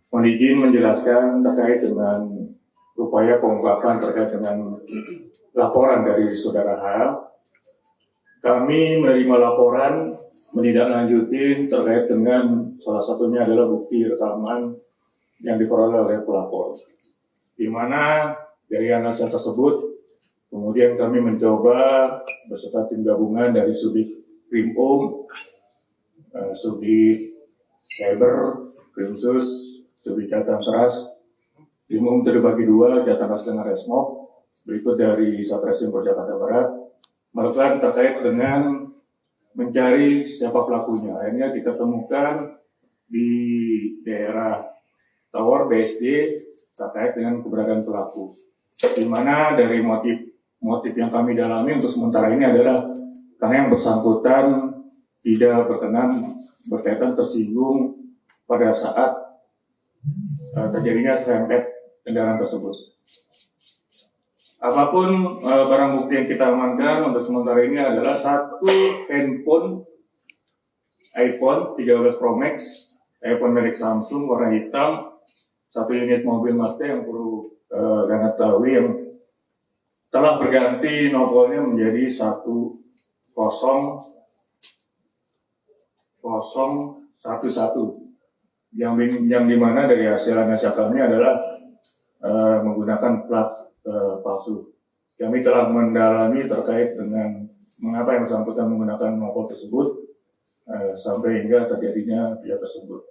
Mohon izin menjelaskan terkait dengan upaya pengungkapan terkait dengan laporan dari Saudara H. Kami menerima laporan menindaklanjuti terkait dengan salah satunya adalah bukti rekaman yang diperoleh oleh pelapor, di mana dari analisa tersebut kemudian kami mencoba beserta tim gabungan dari Subdit Krimum, Subdit Cyber, Krimsus, Subdit Jatan Ras, Krimum terbagi dua, Jatan Ras dengan Resmob, berikut dari Satreskrim Polres Jakarta Barat, melakukan terkait dengan mencari siapa pelakunya. Akhirnya kita temukan di daerah Tower BSD terkait dengan keberadaan pelaku, di mana dari motif yang kami dalami untuk sementara ini adalah karena yang bersangkutan tidak berkaitan tersinggung pada saat terjadinya serempet kendaraan tersebut. Apapun barang bukti yang kita amankan untuk sementara ini adalah satu handphone iPhone 13 Pro Max, iPhone merek Samsung warna hitam, satu unit mobil Mazda yang perlu kalian ketahui yang telah berganti nomornya menjadi 10011 yang dimana dari hasil analisa kami adalah menggunakan plat palsu. Kami telah mendalami terkait dengan mengapa yang bersangkutan menggunakan nomor tersebut sampai hingga terjadinya pihak tersebut.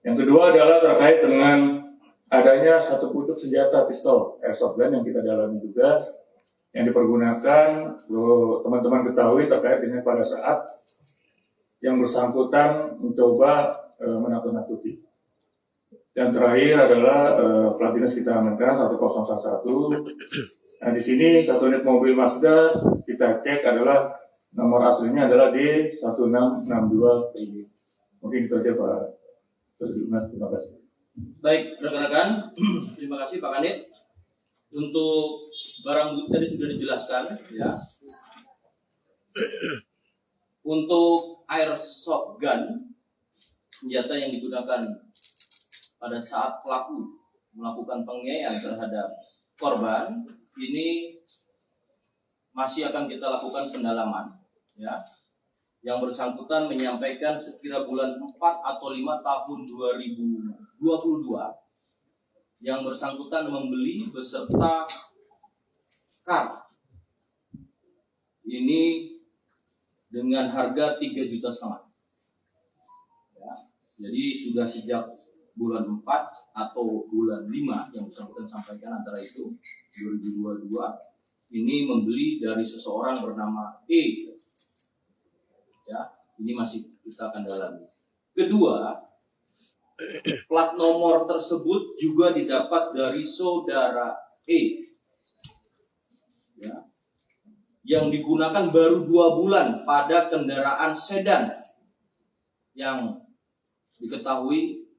Yang kedua adalah terkait dengan adanya satu pucuk senjata pistol airsoft gun yang kita dalami juga, yang dipergunakan, teman-teman ketahui terkait dengan pada saat yang bersangkutan mencoba menakut-nakuti. Dan terakhir adalah plat dinas kita amankan 1011. Nah di sini satu unit mobil Mazda kita cek adalah nomor aslinya adalah D1662 ini. Mungkin itu aja Pak Terima kasih. Baik rekan-rekan, terima kasih Pak Kanit. Untuk barang bukti tadi sudah dijelaskan ya. Untuk airsoft gun, senjata yang digunakan pada saat pelaku melakukan penganiayaan terhadap korban, ini masih akan kita lakukan pendalaman ya. Yang bersangkutan menyampaikan sekira bulan 4 atau 5 tahun 2022 yang bersangkutan membeli beserta kar ini dengan harga 3,5 juta ya. Jadi sudah sejak bulan 4 atau bulan 5 yang bersangkutan sampaikan antara itu 2022 ini membeli dari seseorang bernama E ya, ini masih kita akan dalami. Kedua, plat nomor tersebut juga didapat dari saudara E ya, yang digunakan baru 2 bulan pada kendaraan sedan yang diketahui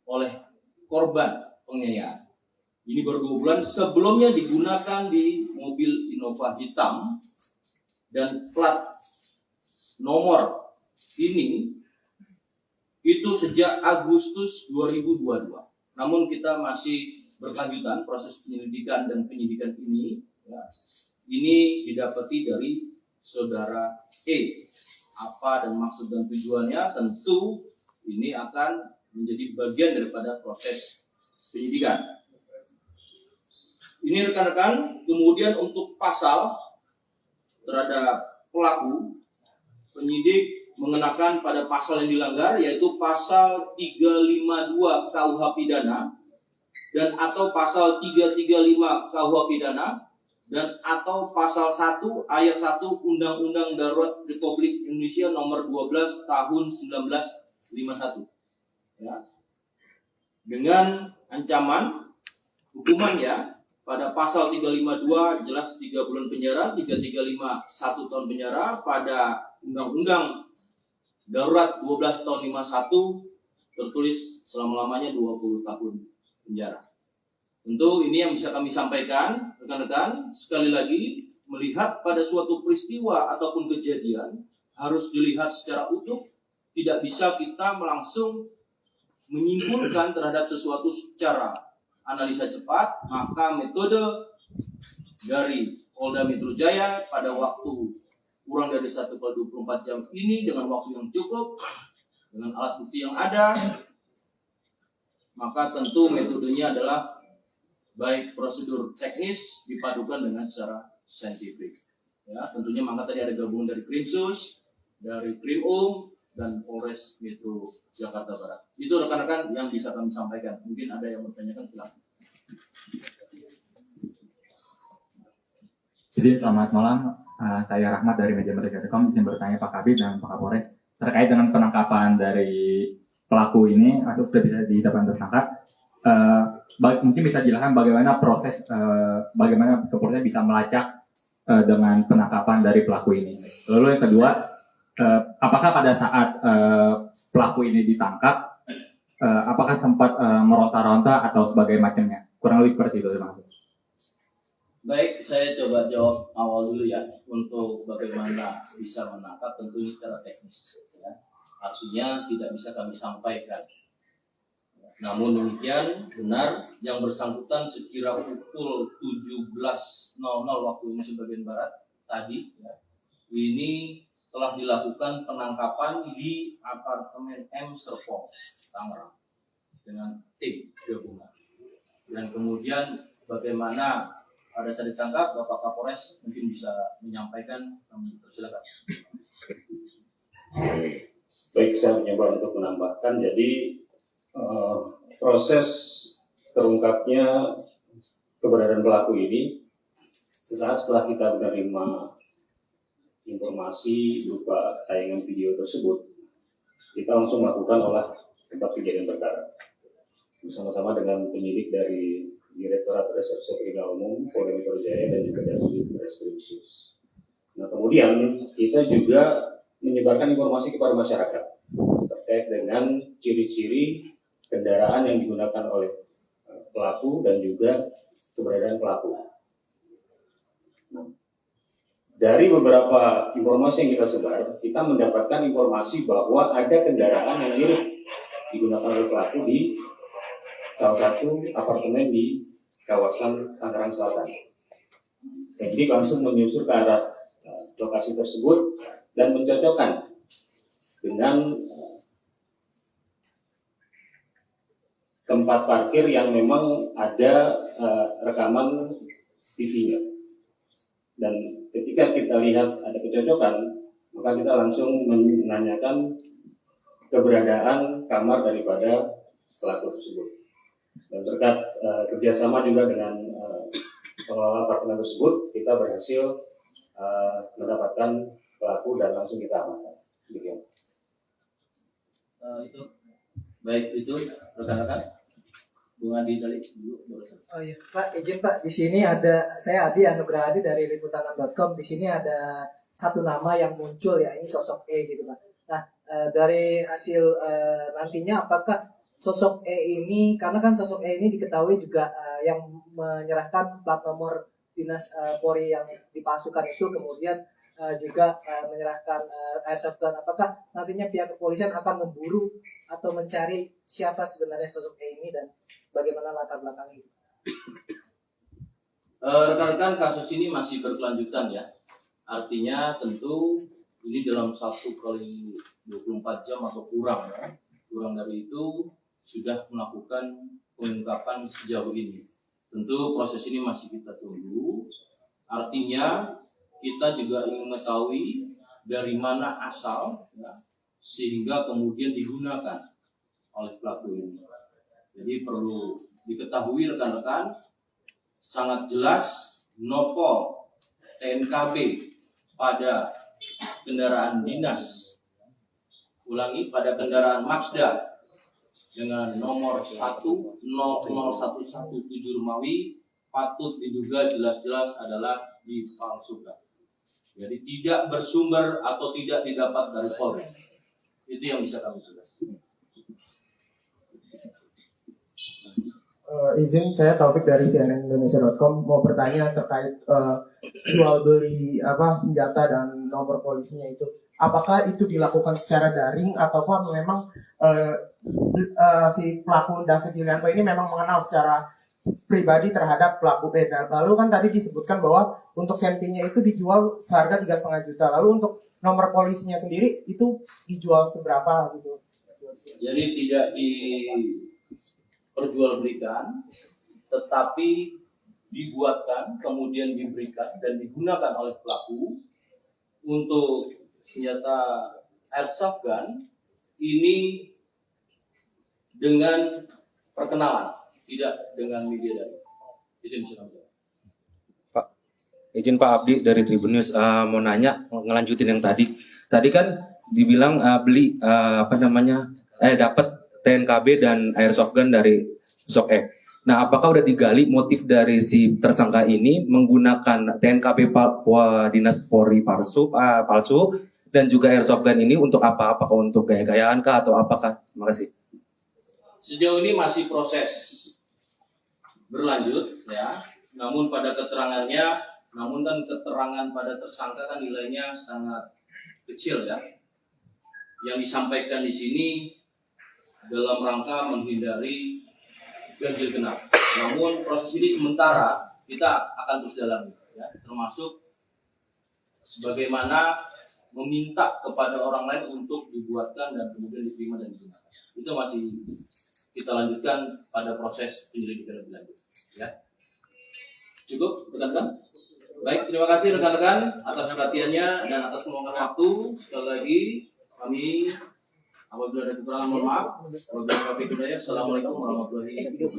oleh korban penganiayaan. Ini baru 2 bulan, sebelumnya digunakan di mobil Innova hitam dan plat nomor ini itu sejak Agustus 2022. Namun kita masih berkelanjutan proses penyelidikan dan penyidikan ini ya. Ini didapati dari saudara E. Apa dan maksud dan tujuannya tentu ini akan menjadi bagian daripada proses penyidikan. Ini rekan-rekan, kemudian untuk pasal terhadap pelaku, penyidik mengenakan pada pasal yang dilanggar yaitu pasal 352 KUH pidana dan atau pasal 335 KUH pidana dan atau pasal 1 ayat 1 Undang-Undang Darurat Republik Indonesia nomor 12 tahun 1951 ya. Dengan ancaman hukumannya pada pasal 352 jelas 3 bulan penjara, 335 1 tahun penjara, pada Undang-Undang Darurat 12 tahun 51 tertulis selama-lamanya 20 tahun penjara. Tentu ini yang bisa kami sampaikan rekan-rekan. Sekali lagi, melihat pada suatu peristiwa ataupun kejadian harus dilihat secara utuh. Tidak bisa kita langsung menyimpulkan terhadap sesuatu secara analisa cepat, maka metode dari Polda Metro Jaya pada waktu kurang dari 1x24 jam ini dengan waktu yang cukup, dengan alat bukti yang ada, maka tentu metodenya adalah baik prosedur teknis dipadukan dengan secara saintifik. Ya, tentunya maka tadi ada gabungan dari Krimsus, dari Krimum, dan Polres Metro Jakarta Barat. Itu rekan-rekan yang bisa kami sampaikan. Mungkin ada yang bertanyakan, silakan. Jadi selamat malam, saya Rahmat dari Media.com. Izin bertanya Pak Kabid dan Pak Kapolres terkait dengan penangkapan dari pelaku ini atau sudah bisa ditetapkan tersangka. Mungkin bisa dijelaskan bagaimana proses, bagaimana kepolisian bisa melacak dengan penangkapan dari pelaku ini. Lalu yang kedua, apakah pada saat pelaku ini ditangkap, apakah sempat meronta-ronta atau sebagai macamnya? Kurang lebih seperti itu, terima kasih. Baik, saya coba jawab awal dulu ya, untuk bagaimana bisa menangkap, tentunya secara teknis. Ya. Artinya tidak bisa kami sampaikan. Namun demikian, benar, yang bersangkutan sekira pukul 17.00 waktu Indonesia bagian Barat tadi, ya, ini telah dilakukan penangkapan di apartemen M Serpong, Tangerang, dengan tim gabungan. Dan kemudian bagaimana pada saat ditangkap, Bapak Kapolres mungkin bisa menyampaikan, kami persilakan. Baik, saya mencoba untuk menambahkan. Jadi proses terungkapnya keberadaan pelaku ini sesaat setelah kita menerima informasi berupa tayangan video tersebut, kita langsung melakukan olah tempat kejadian perkara bersama-sama dengan penyidik dari Direktorat Reserse Kriminal Umum Polda Metro Jaya dan juga dari Reskrimsus. Nah, kemudian kita juga menyebarkan informasi kepada masyarakat terkait dengan ciri-ciri kendaraan yang digunakan oleh pelaku dan juga keberadaan pelaku. Nah, dari beberapa informasi yang kita sebar, kita mendapatkan informasi bahwa ada kendaraan yang mirip digunakan oleh pelaku di salah satu apartemen di kawasan Tangerang Selatan. Dan jadi langsung menyusur ke arah lokasi tersebut dan mencocokkan dengan tempat parkir yang memang ada rekaman TV-nya. Dan ketika kita lihat ada kecocokan, maka kita langsung menanyakan keberadaan kamar daripada pelaku tersebut. Dan berkat kerjasama juga dengan pengelola apartemen tersebut, kita berhasil mendapatkan pelaku dan langsung kita amankan. Demikian. Itu baik, itu rekan-rekan. Bung Adi dari dulu. Oh iya, Pak, izin Pak, di sini ada saya Adi Anugrah Adi dari liputan6.com. Di sini ada satu nama yang muncul ya, ini sosok E gitu Pak. Nah, dari hasil nantinya apakah sosok E ini, karena kan sosok E ini diketahui juga yang menyerahkan plat nomor dinas Polri yang dipalsukan itu, kemudian juga menyerahkan airsoft gun. Apakah nantinya pihak kepolisian akan memburu atau mencari siapa sebenarnya sosok E ini dan bagaimana latar belakangnya? Rekan-rekan, kasus ini masih berkelanjutan ya. Artinya tentu ini dalam 1x24 jam atau kurang ya. Kurang dari itu sudah melakukan pengungkapan sejauh ini. Tentu proses ini masih kita tunggu. Artinya kita juga ingin mengetahui dari mana asal ya, sehingga kemudian digunakan oleh pelaku ini. Jadi perlu diketahui rekan-rekan, sangat jelas nopol TNKB pada kendaraan dinas, ulangi, pada kendaraan Mazda dengan nomor 1001117 Romawi patut diduga jelas-jelas adalah dipalsukan. Jadi tidak bersumber atau tidak didapat dari Polri. Itu yang bisa kami jelaskan. Izin, saya Taufik dari cnnindonesia.com mau bertanya terkait jual beli senjata dan nomor polisinya itu. Apakah itu dilakukan secara daring ataukah memang si pelaku David Yulianto ini memang mengenal secara pribadi terhadap pelaku B. Dan lalu kan tadi disebutkan bahwa untuk sentinya itu dijual seharga 3,5 juta. Lalu untuk nomor polisinya sendiri itu dijual seberapa gitu? Jadi tidak diperjualbelikan, tetapi dibuatkan, kemudian diberikan dan digunakan oleh pelaku untuk senjata airsoft gun ini dengan perkenalan, tidak dengan media dari. Itu yang bisa kami jawab. Izin Pak Abdi dari Tribun News, mau nanya, ngelanjutin yang tadi. Tadi kan dibilang beli dapat TNKB dan airsoft gun dari sosok E. Nah, apakah udah digali motif dari si tersangka ini menggunakan TNKB Dinas Polri palsu dan juga airsoft gun ini untuk apa? Apakah untuk gaya-gayaan kah atau apakah? Terima kasih. Sejauh ini masih proses berlanjut ya. Namun keterangan pada tersangka kan nilainya sangat kecil ya. Yang disampaikan di sini dalam rangka menghindari ganjil genap. Namun proses ini sementara kita akan terus dalami ya, termasuk bagaimana meminta kepada orang lain untuk dibuatkan dan kemudian diterima dan digunakan. Itu masih kita lanjutkan pada proses penyelidikan lebih lanjut ya. Cukup rekan-rekan? Baik, terima kasih rekan-rekan atas perhatiannya dan atas meluangkan waktu. Sekali lagi kami apabila ada kekurangan mohon maaf. Wabillahi taufiq wal hidayah. Assalamualaikum warahmatullahi wabarakatuh.